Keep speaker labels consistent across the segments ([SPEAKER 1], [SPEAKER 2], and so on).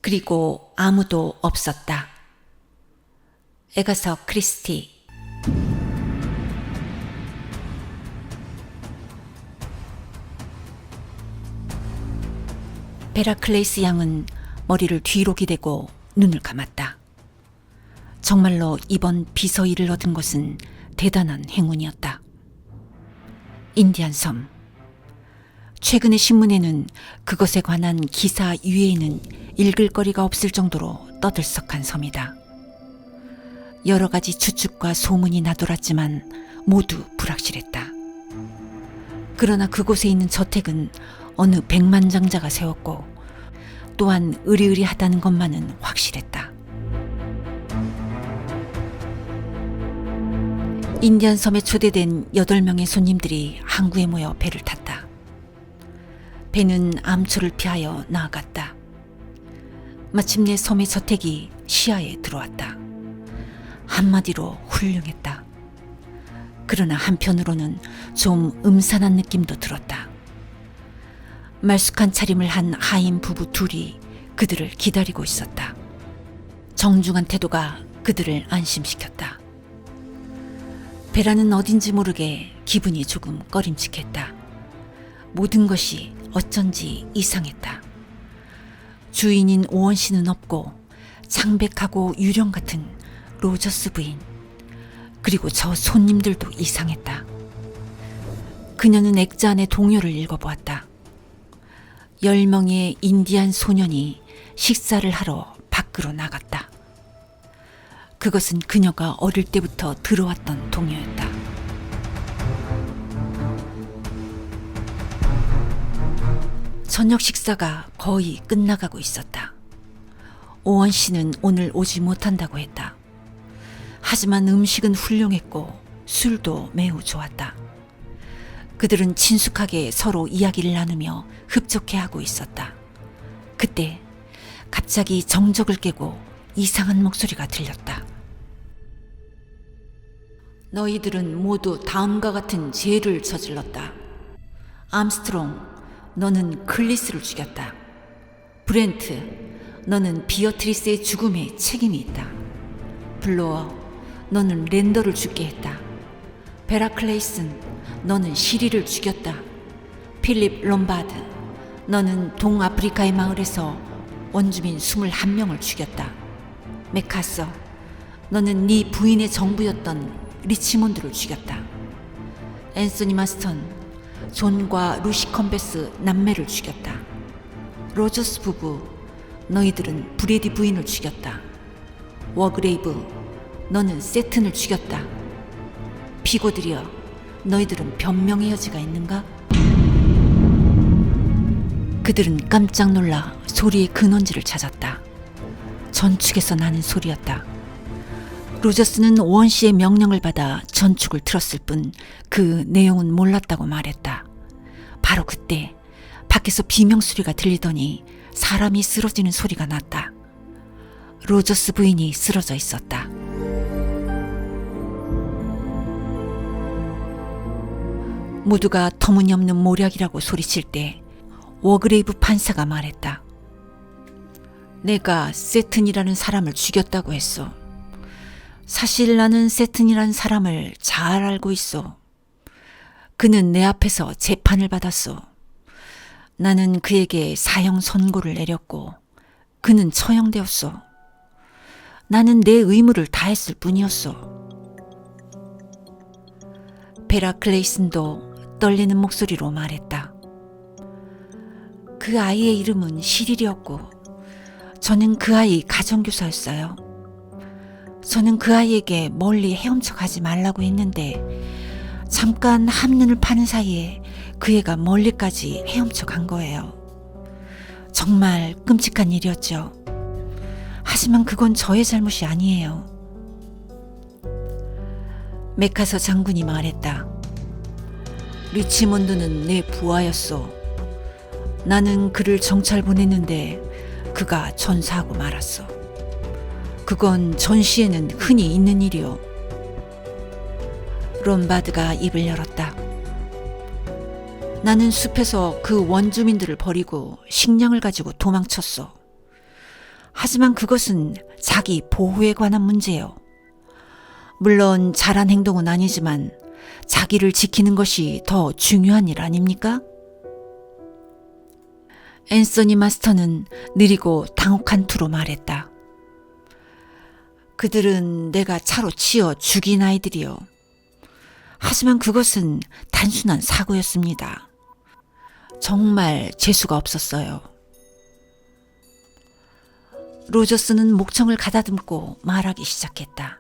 [SPEAKER 1] 그리고 아무도 없었다. 에가서 크리스티. 베라클레이스 양은 머리를 뒤로 기대고 눈을 감았다. 정말로 이번 비서 일을 얻은 것은 대단한 행운이었다. 인디안 섬. 최근의 신문에는 그것에 관한 기사 위에는 읽을 거리가 없을 정도로 떠들썩한 섬이다. 여러 가지 추측과 소문이 나돌았지만 모두 불확실했다. 그러나 그곳에 있는 저택은 어느 백만장자가 세웠고 또한 으리으리하다는 것만은 확실했다. 인디안 섬에 초대된 8명의 손님들이 항구에 모여 배를 탔다. 배는 암초를 피하여 나아갔다. 마침내 섬의 저택이 시야에 들어왔다. 한마디로 훌륭했다. 그러나 한편으로는 좀 음산한 느낌도 들었다. 말쑥한 차림을 한 하인 부부 둘이 그들을 기다리고 있었다. 정중한 태도가 그들을 안심시켰다. 베라는 어딘지 모르게 기분이 조금 꺼림칙했다. 모든 것이 어쩐지 이상했다. 주인인 오원 씨는 없고 창백하고 유령 같은 로저스 부인, 그리고 저 손님들도 이상했다. 그녀는 액자 안의 동요를 읽어보았다. 10명의 인디안 소년이 식사를 하러 밖으로 나갔다. 그것은 그녀가 어릴 때부터 들어왔던 동요였다. 저녁 식사가 거의 끝나가고 있었다. 오원 씨는 오늘 오지 못한다고 했다. 하지만 음식은 훌륭했고 술도 매우 좋았다. 그들은 친숙하게 서로 이야기를 나누며 흡족해하고 있었다. 그때 갑자기 정적을 깨고 이상한 목소리가 들렸다. 너희들은 모두 다음과 같은 죄를 저질렀다. 암스트롱, 너는 클리스를 죽였다. 브렌트, 너는 비어트리스의 죽음에 책임이 있다. 블로어, 너는 랜더를 죽게 했다. 베라클레이슨, 너는 시리를 죽였다. 필립 롬바드, 너는 동아프리카의 마을에서 원주민 21명을 죽였다. 메카서, 너는 네 부인의 정부였던 리치몬드를 죽였다. 앤서니 마스턴, 존과 루시 컴베스 남매를 죽였다. 로저스 부부, 너희들은 브레디 부인을 죽였다. 워그레이브, 너는 세튼을 죽였다. 피고들이여, 너희들은 변명의 여지가 있는가? 그들은 깜짝 놀라 소리의 근원지를 찾았다. 전축에서 나는 소리였다. 로저스는 오원 씨의 명령을 받아 전축을 틀었을 뿐 그 내용은 몰랐다고 말했다. 바로 그때 밖에서 비명소리가 들리더니 사람이 쓰러지는 소리가 났다. 로저스 부인이 쓰러져 있었다. 모두가 터무니없는 모략이라고 소리칠 때 워그레이브 판사가 말했다. 내가 세튼이라는 사람을 죽였다고 했어. 사실 나는 세튼이라는 사람을 잘 알고 있어. 그는 내 앞에서 재판을 받았어. 나는 그에게 사형 선고를 내렸고 그는 처형되었어. 나는 내 의무를 다했을 뿐이었어. 베라클레이슨도 떨리는 목소리로 말했다. 그 아이의 이름은 시릴이었고 저는 그 아이 가정교사였어요. 저는 그 아이에게 멀리 헤엄쳐 가지 말라고 했는데 잠깐 한눈을 파는 사이에 그 애가 멀리까지 헤엄쳐 간 거예요. 정말 끔찍한 일이었죠. 하지만 그건 저의 잘못이 아니에요. 메카서 장군이 말했다. 리치몬드는 내 부하였어. 나는 그를 정찰 보냈는데 그가 전사하고 말았어. 그건 전시에는 흔히 있는 일이요. 롬바드가 입을 열었다. 나는 숲에서 그 원주민들을 버리고 식량을 가지고 도망쳤어. 하지만 그것은 자기 보호에 관한 문제예요. 물론 잘한 행동은 아니지만 자기를 지키는 것이 더 중요한 일 아닙니까? 앤서니 마스터는 느리고 당혹한 투로 말했다. 그들은 내가 차로 치어 죽인 아이들이요. 하지만 그것은 단순한 사고였습니다. 정말 재수가 없었어요. 로저스는 목청을 가다듬고 말하기 시작했다.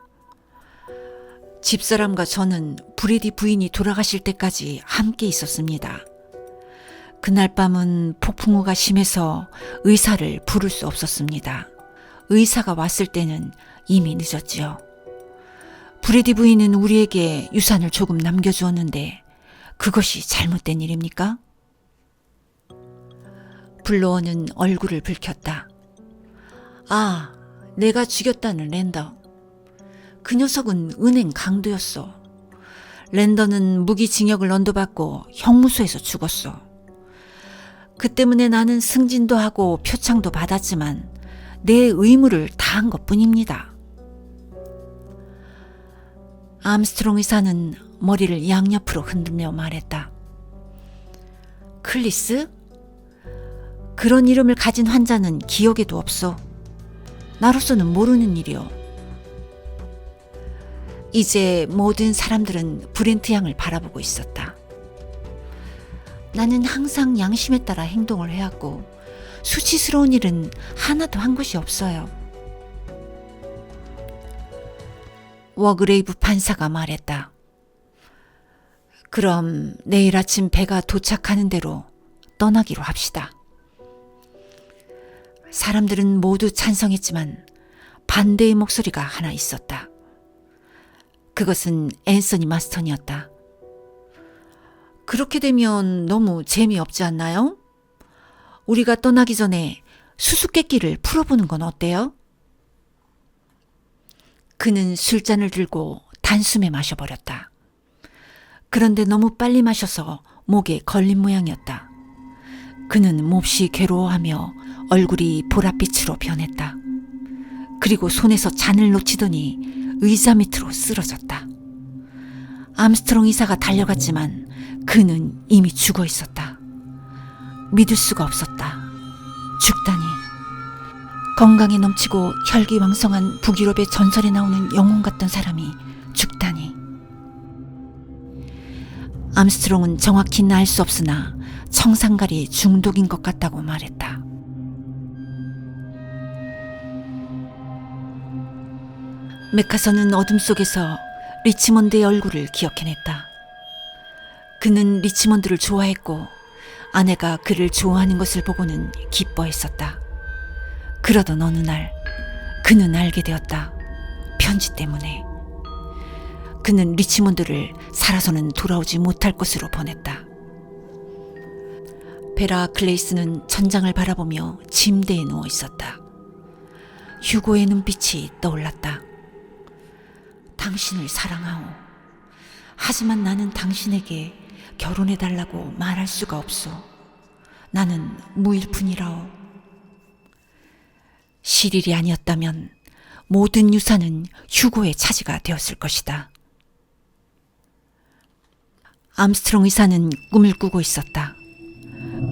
[SPEAKER 1] 집사람과 저는 브레디 부인이 돌아가실 때까지 함께 있었습니다. 그날 밤은 폭풍우가 심해서 의사를 부를 수 없었습니다. 의사가 왔을 때는 이미 늦었지요. 브레디 부인은 우리에게 유산을 조금 남겨주었는데 그것이 잘못된 일입니까? 블로어는 얼굴을 붉혔다. 아, 내가 죽였다는 랜더. 그 녀석은 은행 강도였어. 랜더는 무기징역을 언도받고 형무소에서 죽었어. 그 때문에 나는 승진도 하고 표창도 받았지만 내 의무를 다한 것뿐입니다. 암스트롱 의사는 머리를 양옆으로 흔들며 말했다. 클리스? 그런 이름을 가진 환자는 기억에도 없어. 나로서는 모르는 일이요. 이제 모든 사람들은 브렌트 양을 바라보고 있었다. 나는 항상 양심에 따라 행동을 해왔고 수치스러운 일은 하나도 한 것이 없어요. 워그레이브 판사가 말했다. 그럼 내일 아침 배가 도착하는 대로 떠나기로 합시다. 사람들은 모두 찬성했지만 반대의 목소리가 하나 있었다. 그것은 앤서니 마스턴이었다. 그렇게 되면 너무 재미없지 않나요? 우리가 떠나기 전에 수수께끼를 풀어보는 건 어때요? 그는 술잔을 들고 단숨에 마셔버렸다. 그런데 너무 빨리 마셔서 목에 걸린 모양이었다. 그는 몹시 괴로워하며 얼굴이 보랏빛으로 변했다. 그리고 손에서 잔을 놓치더니 의자 밑으로 쓰러졌다. 암스트롱 이사가 달려갔지만 그는 이미 죽어 있었다. 믿을 수가 없었다. 죽다니. 건강에 넘치고 혈기왕성한 북유럽의 전설에 나오는 영웅 같던 사람이 죽다니. 암스트롱은 정확히는 알 수 없으나 청산가리 중독인 것 같다고 말했다. 메카서는 어둠 속에서 리치먼드의 얼굴을 기억해냈다. 그는 리치먼드를 좋아했고 아내가 그를 좋아하는 것을 보고는 기뻐했었다. 그러던 어느 날 그는 알게 되었다. 편지 때문에. 그는 리치먼드를 살아서는 돌아오지 못할 것으로 보냈다. 베라 클레이스는 천장을 바라보며 침대에 누워 있었다. 휴고의 눈빛이 떠올랐다. 당신을 사랑하오. 하지만 나는 당신에게 결혼해달라고 말할 수가 없소. 나는 무일 뿐이라오. 실일이 아니었다면 모든 유산은 휴고의 차지가 되었을 것이다. 암스트롱 의사는 꿈을 꾸고 있었다.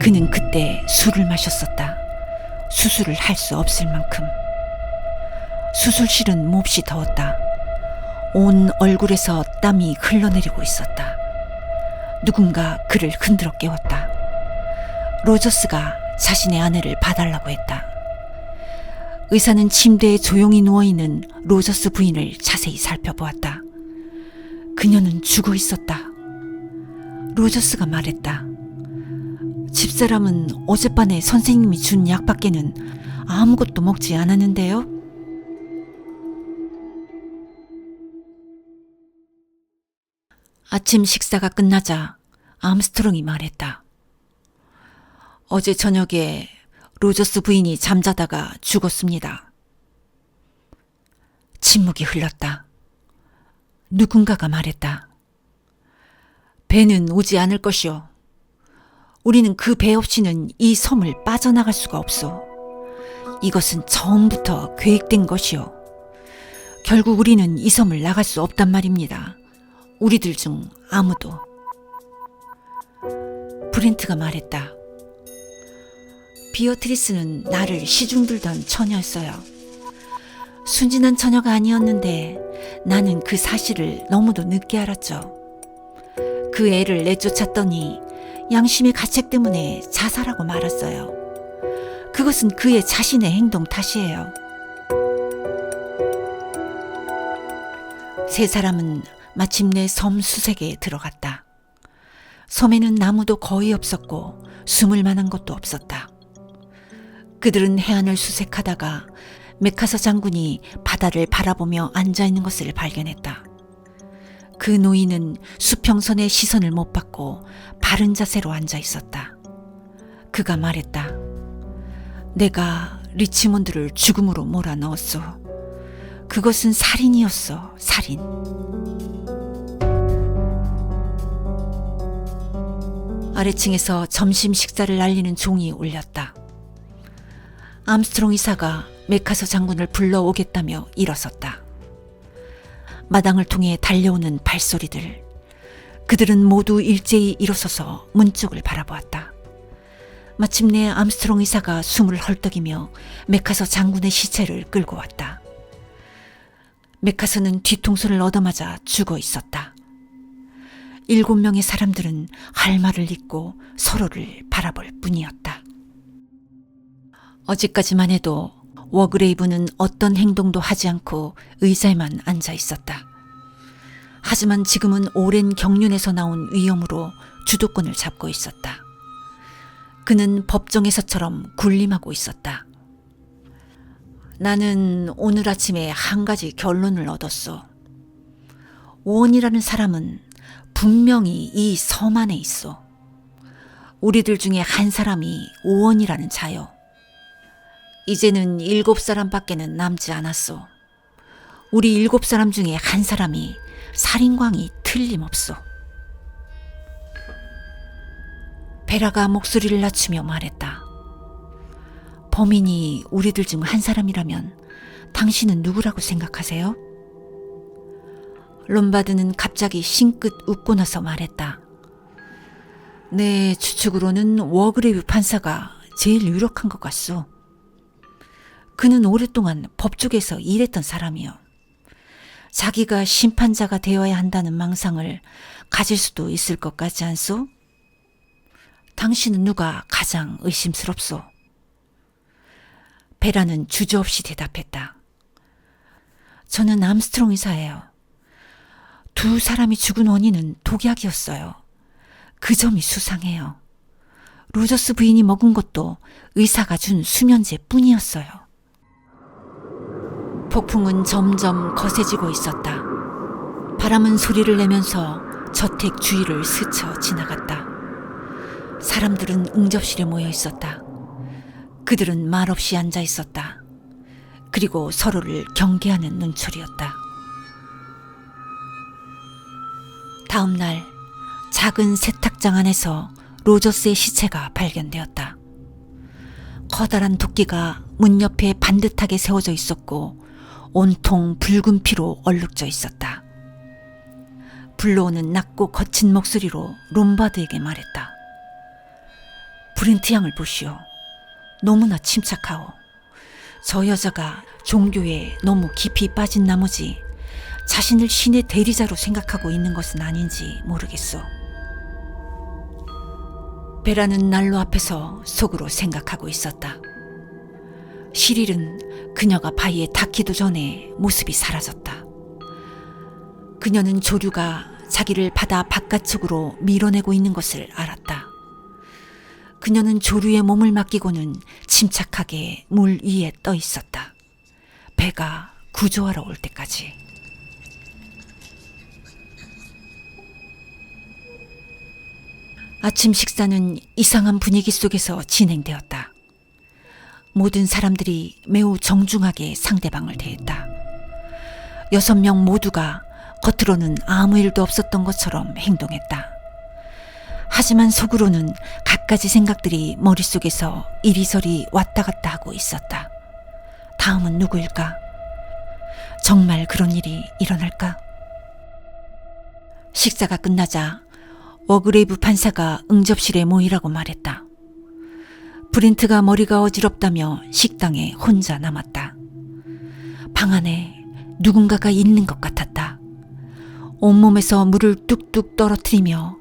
[SPEAKER 1] 그는 그때 술을 마셨었다. 수술을 할 수 없을 만큼. 수술실은 몹시 더웠다. 온 얼굴에서 땀이 흘러내리고 있었다. 누군가 그를 흔들어 깨웠다. 로저스가 자신의 아내를 봐달라고 했다. 의사는 침대에 조용히 누워있는 로저스 부인을 자세히 살펴보았다. 그녀는 죽어 있었다. 로저스가 말했다. 집사람은 어젯밤에 선생님이 준 약밖에는 아무것도 먹지 않았는데요. 아침 식사가 끝나자 암스트롱이 말했다. 어제 저녁에 로저스 부인이 잠자다가 죽었습니다. 침묵이 흘렀다. 누군가가 말했다. 배는 오지 않을 것이오. 우리는 그 배 없이는 이 섬을 빠져나갈 수가 없소. 이것은 처음부터 계획된 것이요. 결국 우리는 이 섬을 나갈 수 없단 말입니다. 우리들 중 아무도. 브렌트가 말했다. 비어트리스는 나를 시중들던 처녀였어요. 순진한 처녀가 아니었는데 나는 그 사실을 너무도 늦게 알았죠. 그 애를 내쫓았더니 양심의 가책 때문에 자살하고 말았어요. 그것은 그의 자신의 행동 탓이에요. 세 사람은 마침내 섬 수색에 들어갔다. 섬에는 나무도 거의 없었고 숨을 만한 곳도 없었다. 그들은 해안을 수색하다가 메카서 장군이 바다를 바라보며 앉아있는 것을 발견했다. 그 노인은 수평선의 시선을 못 받고 바른 자세로 앉아있었다. 그가 말했다. 내가 리치몬드를 죽음으로 몰아넣었소. 그것은 살인이었어, 살인. 아래층에서 점심 식사를 알리는 종이 울렸다. 암스트롱 이사가 메카서 장군을 불러오겠다며 일어섰다. 마당을 통해 달려오는 발소리들. 그들은 모두 일제히 일어서서 문 쪽을 바라보았다. 마침내 암스트롱 이사가 숨을 헐떡이며 메카서 장군의 시체를 끌고 왔다. 메카서는 뒤통수를 얻어맞아 죽어 있었다. 7명의 사람들은 할 말을 잇고 서로를 바라볼 뿐이었다. 어제까지만 해도 워그레이브는 어떤 행동도 하지 않고 의자에만 앉아 있었다. 하지만 지금은 오랜 경륜에서 나온 위엄으로 주도권을 잡고 있었다. 그는 법정에서처럼 군림하고 있었다. 나는 오늘 아침에 한 가지 결론을 얻었어. 오원이라는 사람은 분명히 이 섬 안에 있어. 우리들 중에 한 사람이 오원이라는 자요. 이제는 7사람밖에는 남지 않았어. 우리 7사람 중에 한 사람이 살인광이 틀림없어. 베라가 목소리를 낮추며 말했다. 범인이 우리들 중 한 사람이라면 당신은 누구라고 생각하세요? 롬바드는 갑자기 싱긋 웃고 나서 말했다. 내 추측으로는 워그레이브 판사가 제일 유력한 것 같소. 그는 오랫동안 법조계에서 일했던 사람이요. 자기가 심판자가 되어야 한다는 망상을 가질 수도 있을 것 같지 않소? 당신은 누가 가장 의심스럽소? 베라는 주저없이 대답했다. 저는 암스트롱 의사예요. 2사람이 죽은 원인은 독약이었어요. 그 점이 수상해요. 로저스 부인이 먹은 것도 의사가 준 수면제 뿐이었어요. 폭풍은 점점 거세지고 있었다. 바람은 소리를 내면서 저택 주위를 스쳐 지나갔다. 사람들은 응접실에 모여 있었다. 그들은 말없이 앉아 있었다. 그리고 서로를 경계하는 눈초리였다. 다음 날 작은 세탁장 안에서 로저스의 시체가 발견되었다. 커다란 도끼가 문 옆에 반듯하게 세워져 있었고 온통 붉은 피로 얼룩져 있었다. 불러오는 낮고 거친 목소리로 롬바드에게 말했다. 브렌트 양을 보시오. 너무나 침착하오. 저 여자가 종교에 너무 깊이 빠진 나머지 자신을 신의 대리자로 생각하고 있는 것은 아닌지 모르겠소. 베라는 난로 앞에서 속으로 생각하고 있었다. 시릴은 그녀가 바위에 닿기도 전에 모습이 사라졌다. 그녀는 조류가 자기를 바다 바깥쪽으로 밀어내고 있는 것을 알았다. 그녀는 조류에 몸을 맡기고는 침착하게 물 위에 떠 있었다. 배가 구조하러 올 때까지. 아침 식사는 이상한 분위기 속에서 진행되었다. 모든 사람들이 매우 정중하게 상대방을 대했다. 6명 모두가 겉으로는 아무 일도 없었던 것처럼 행동했다. 하지만 속으로는 갖가지 생각들이 머릿속에서 이리저리 왔다 갔다 하고 있었다. 다음은 누구일까? 정말 그런 일이 일어날까? 식사가 끝나자 워그레이브 판사가 응접실에 모이라고 말했다. 브렌트가 머리가 어지럽다며 식당에 혼자 남았다. 방 안에 누군가가 있는 것 같았다. 온몸에서 물을 뚝뚝 떨어뜨리며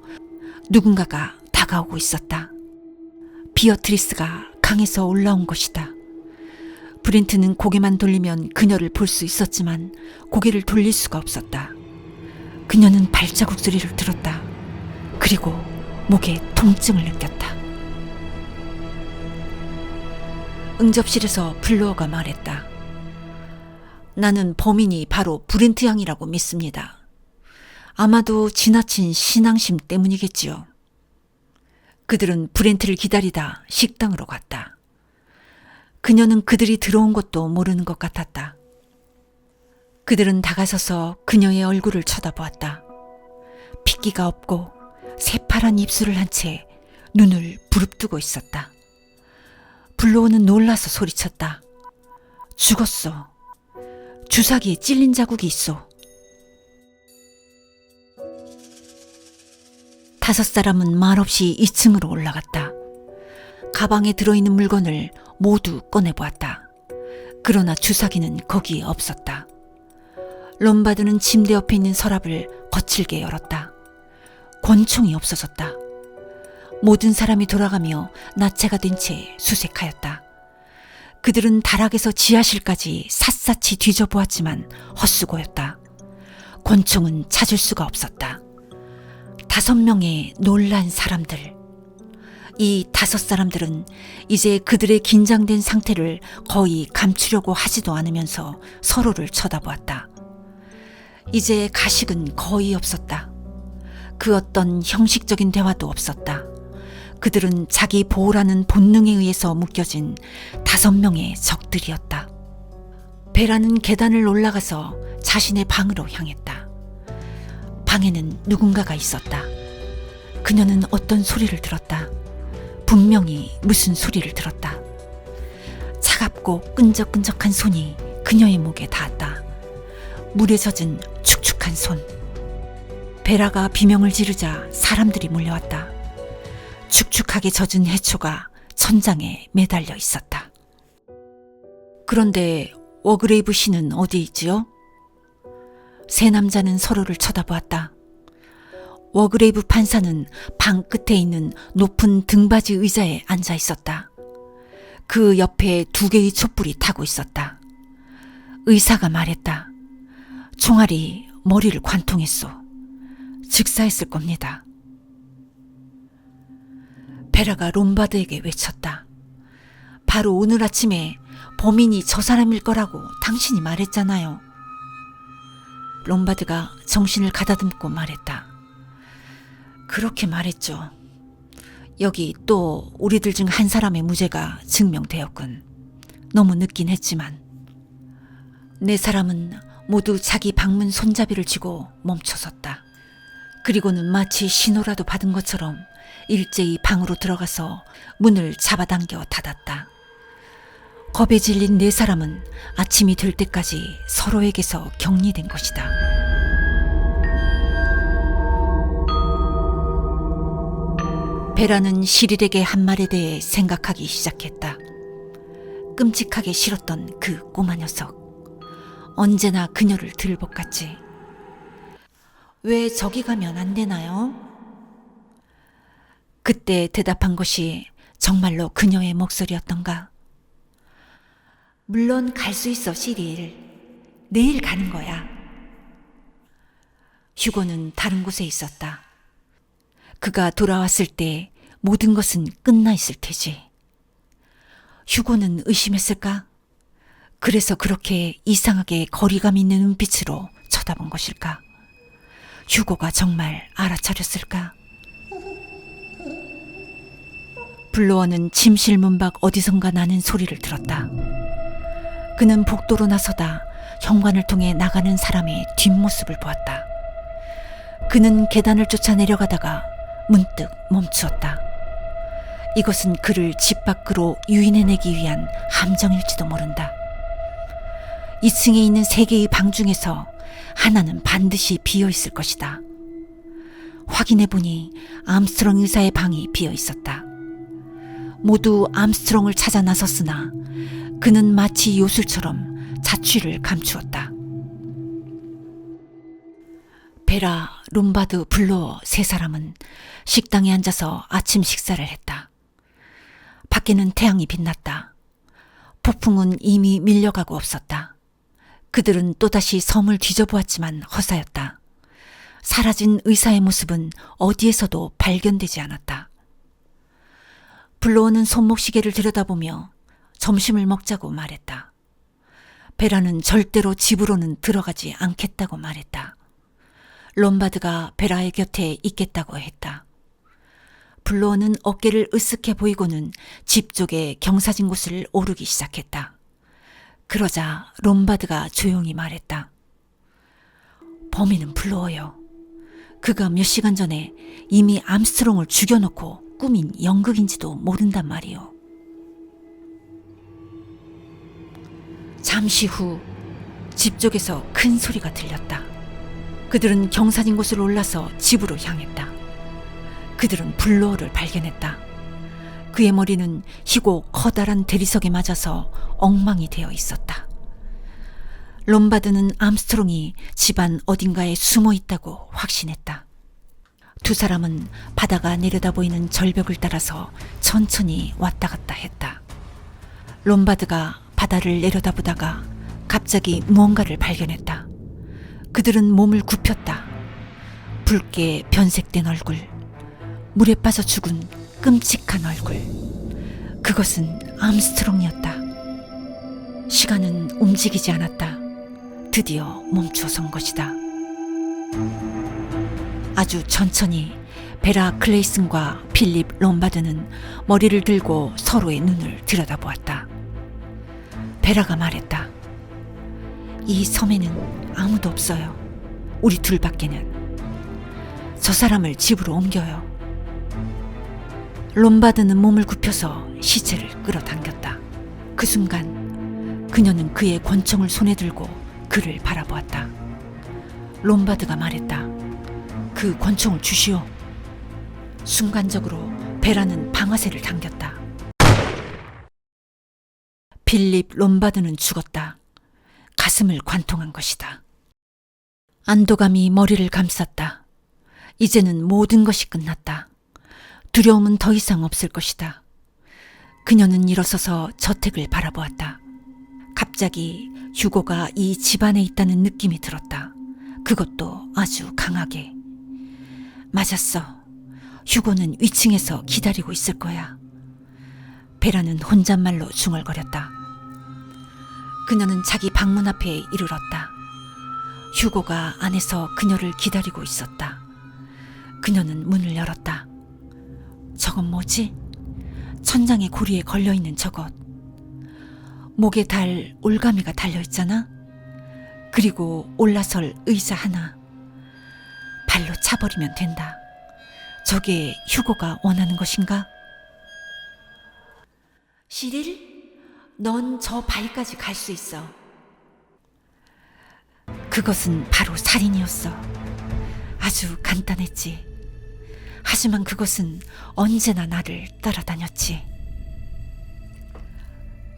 [SPEAKER 1] 누군가가 다가오고 있었다. 비어트리스가 강에서 올라온 것이다. 브렌트는 고개만 돌리면 그녀를 볼 수 있었지만 고개를 돌릴 수가 없었다. 그녀는 발자국 소리를 들었다. 그리고 목에 통증을 느꼈다. 응접실에서 블루어가 말했다. 나는 범인이 바로 브렌트 양이라고 믿습니다. 아마도 지나친 신앙심 때문이겠지요. 그들은 브렌트를 기다리다 식당으로 갔다. 그녀는 그들이 들어온 것도 모르는 것 같았다. 그들은 다가서서 그녀의 얼굴을 쳐다보았다. 핏기가 없고 새파란 입술을 한 채 눈을 부릅뜨고 있었다. 블루어는 놀라서 소리쳤다. 죽었어. 주사기에 찔린 자국이 있어. 5사람은 말없이 2층으로 올라갔다. 가방에 들어있는 물건을 모두 꺼내보았다. 그러나 주사기는 거기에 없었다. 롬바드는 침대 옆에 있는 서랍을 거칠게 열었다. 권총이 없어졌다. 모든 사람이 돌아가며 나체가 된 채 수색하였다. 그들은 다락에서 지하실까지 샅샅이 뒤져보았지만 헛수고였다. 권총은 찾을 수가 없었다. 5명의 놀란 사람들. 이 5사람들은 이제 그들의 긴장된 상태를 거의 감추려고 하지도 않으면서 서로를 쳐다보았다. 이제 가식은 거의 없었다. 그 어떤 형식적인 대화도 없었다. 그들은 자기 보호라는 본능에 의해서 묶여진 5명의 적들이었다. 베라는 계단을 올라가서 자신의 방으로 향했다. 방에는 누군가가 있었다. 그녀는 어떤 소리를 들었다. 분명히 무슨 소리를 들었다. 차갑고 끈적끈적한 손이 그녀의 목에 닿았다. 물에 젖은 축축한 손. 베라가 비명을 지르자 사람들이 몰려왔다. 축축하게 젖은 해초가 천장에 매달려 있었다. 그런데 워그레이브 씨는 어디 있지요? 세 남자는 서로를 쳐다보았다. 워그레이브 판사는 방 끝에 있는 높은 등받이 의자에 앉아 있었다. 그 옆에 2개의 촛불이 타고 있었다. 의사가 말했다. 총알이 머리를 관통했소. 즉사했을 겁니다. 베라가 롬바드에게 외쳤다. 바로 오늘 아침에 범인이 저 사람일 거라고 당신이 말했잖아요. 롬바드가 정신을 가다듬고 말했다. 그렇게 말했죠. 여기 또 우리들 중 한 사람의 무죄가 증명되었군. 너무 늦긴 했지만. 4사람은 모두 자기 방문 손잡이를 쥐고 멈춰섰다. 그리고는 마치 신호라도 받은 것처럼 일제히 방으로 들어가서 문을 잡아당겨 닫았다. 겁에 질린 4사람은 아침이 될 때까지 서로에게서 격리된 것이다. 베라는 시릴에게 한 말에 대해 생각하기 시작했다. 끔찍하게 싫었던 그 꼬마 녀석. 언제나 그녀를 들볶았지. 왜 저기 가면 안 되나요? 그때 대답한 것이 정말로 그녀의 목소리였던가. 물론 갈 수 있어, 시릴. 내일 가는 거야. 휴고는 다른 곳에 있었다. 그가 돌아왔을 때 모든 것은 끝나 있을 테지. 휴고는 의심했을까? 그래서 그렇게 이상하게 거리감 있는 눈빛으로 쳐다본 것일까? 휴고가 정말 알아차렸을까? 블루어는 침실 문 밖 어디선가 나는 소리를 들었다. 그는 복도로 나서다 현관을 통해 나가는 사람의 뒷모습을 보았다. 그는 계단을 쫓아 내려가다가 문득 멈추었다. 이것은 그를 집 밖으로 유인해내기 위한 함정일지도 모른다. 2층에 있는 3개의 방 중에서 하나는 반드시 비어 있을 것이다. 확인해보니 암스트롱 의사의 방이 비어 있었다. 모두 암스트롱을 찾아 나섰으나 그는 마치 요술처럼 자취를 감추었다. 베라, 롬바드, 블로어 3사람은 식당에 앉아서 아침 식사를 했다. 밖에는 태양이 빛났다. 폭풍은 이미 밀려가고 없었다. 그들은 또다시 섬을 뒤져보았지만 허사였다. 사라진 의사의 모습은 어디에서도 발견되지 않았다. 블로어는 손목시계를 들여다보며 점심을 먹자고 말했다. 베라는 절대로 집으로는 들어가지 않겠다고 말했다. 롬바드가 베라의 곁에 있겠다고 했다. 블로어는 어깨를 으쓱해 보이고는 집 쪽의 경사진 곳을 오르기 시작했다. 그러자 롬바드가 조용히 말했다. 범인은 블로어요. 그가 몇 시간 전에 이미 암스트롱을 죽여놓고 꾸민 연극인지도 모른단 말이요. 잠시 후 집 쪽에서 큰 소리가 들렸다. 그들은 경사진 곳을 올라서 집으로 향했다. 그들은 블로어를 발견했다. 그의 머리는 희고 커다란 대리석에 맞아서 엉망이 되어 있었다. 롬바드는 암스트롱이 집안 어딘가에 숨어 있다고 확신했다. 2사람은 바다가 내려다 보이는 절벽을 따라서 천천히 왔다 갔다 했다. 롬바드가 바다를 내려다보다가 갑자기 무언가를 발견했다. 그들은 몸을 굽혔다. 붉게 변색된 얼굴, 물에 빠져 죽은 끔찍한 얼굴. 그것은 암스트롱이었다. 시간은 움직이지 않았다. 드디어 멈춰선 것이다. 아주 천천히 베라 클레이슨과 필립 롬바드는 머리를 들고 서로의 눈을 들여다보았다. 베라가 말했다. 이 섬에는 아무도 없어요. 우리 둘밖에는. 저 사람을 집으로 옮겨요. 롬바드는 몸을 굽혀서 시체를 끌어당겼다. 그 순간 그녀는 그의 권총을 손에 들고 그를 바라보았다. 롬바드가 말했다. 그 권총을 주시오. 순간적으로 베라는 방아쇠를 당겼다. 필립 롬바드는 죽었다. 가슴을 관통한 것이다. 안도감이 머리를 감쌌다. 이제는 모든 것이 끝났다. 두려움은 더 이상 없을 것이다. 그녀는 일어서서 저택을 바라보았다. 갑자기 휴고가 이 집안에 있다는 느낌이 들었다. 그것도 아주 강하게. 맞았어. 휴고는 위층에서 기다리고 있을 거야. 베라는 혼잣말로 중얼거렸다. 그녀는 자기 방문 앞에 이르렀다. 휴고가 안에서 그녀를 기다리고 있었다. 그녀는 문을 열었다. 저건 뭐지? 천장의 고리에 걸려있는 저것. 목에 달 올가미가 달려있잖아? 그리고 올라설 의자 하나. 발로 차버리면 된다. 저게 휴고가 원하는 것인가? 시릴? 넌 저 바위까지 갈 수 있어. 그것은 바로 살인이었어. 아주 간단했지. 하지만 그것은 언제나 나를 따라다녔지.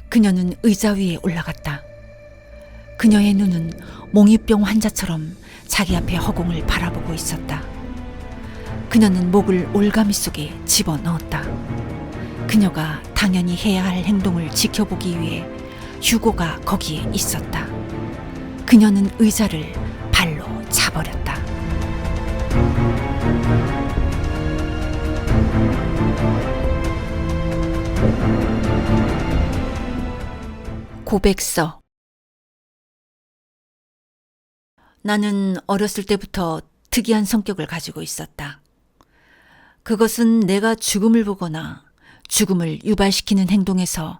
[SPEAKER 1] 그녀는 의자 위에 올라갔다. 그녀의 눈은 몽유병 환자처럼 자기 앞의 허공을 바라보고 있었다. 그녀는 목을 올가미 속에 집어넣었다. 그녀가 당연히 해야 할 행동을 지켜보기 위해 휴고가 거기에 있었다. 그녀는 의자를 발로 차버렸다. 고백서. 나는 어렸을 때부터 특이한 성격을 가지고 있었다. 그것은 내가 죽음을 보거나 죽음을 유발시키는 행동에서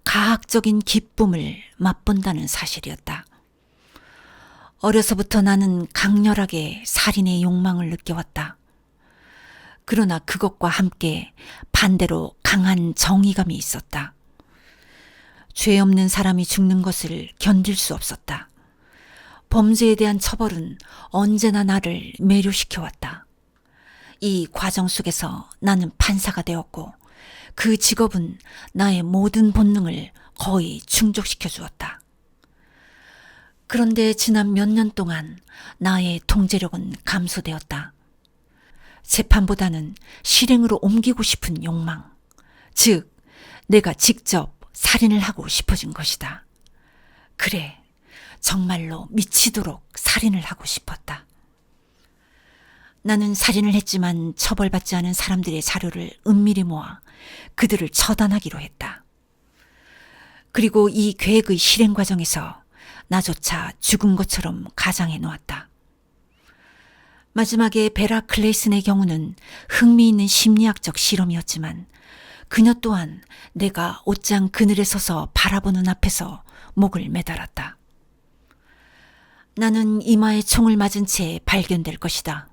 [SPEAKER 1] 가학적인 기쁨을 맛본다는 사실이었다. 어려서부터 나는 강렬하게 살인의 욕망을 느껴왔다. 그러나 그것과 함께 반대로 강한 정의감이 있었다. 죄 없는 사람이 죽는 것을 견딜 수 없었다. 범죄에 대한 처벌은 언제나 나를 매료시켜왔다. 이 과정 속에서 나는 판사가 되었고 그 직업은 나의 모든 본능을 거의 충족시켜 주었다. 그런데 지난 몇 년 동안 나의 통제력은 감소되었다. 재판보다는 실행으로 옮기고 싶은 욕망, 즉 내가 직접 살인을 하고 싶어진 것이다. 그래, 정말로 미치도록 살인을 하고 싶었다. 나는 살인을 했지만 처벌받지 않은 사람들의 자료를 은밀히 모아 그들을 처단하기로 했다. 그리고 이 계획의 실행 과정에서 나조차 죽은 것처럼 가장해 놓았다. 마지막에 베라 클레이슨의 경우는 흥미있는 심리학적 실험이었지만 그녀 또한 내가 옷장 그늘에 서서 바라보는 앞에서 목을 매달았다. 나는 이마에 총을 맞은 채 발견될 것이다.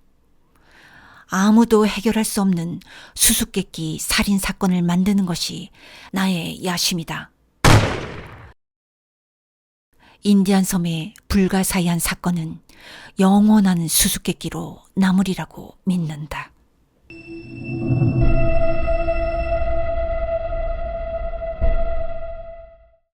[SPEAKER 1] 아무도 해결할 수 없는 수수께끼 살인 사건을 만드는 것이 나의 야심이다. 인디안 섬의 불가사의한 사건은 영원한 수수께끼로 남으리라고 믿는다.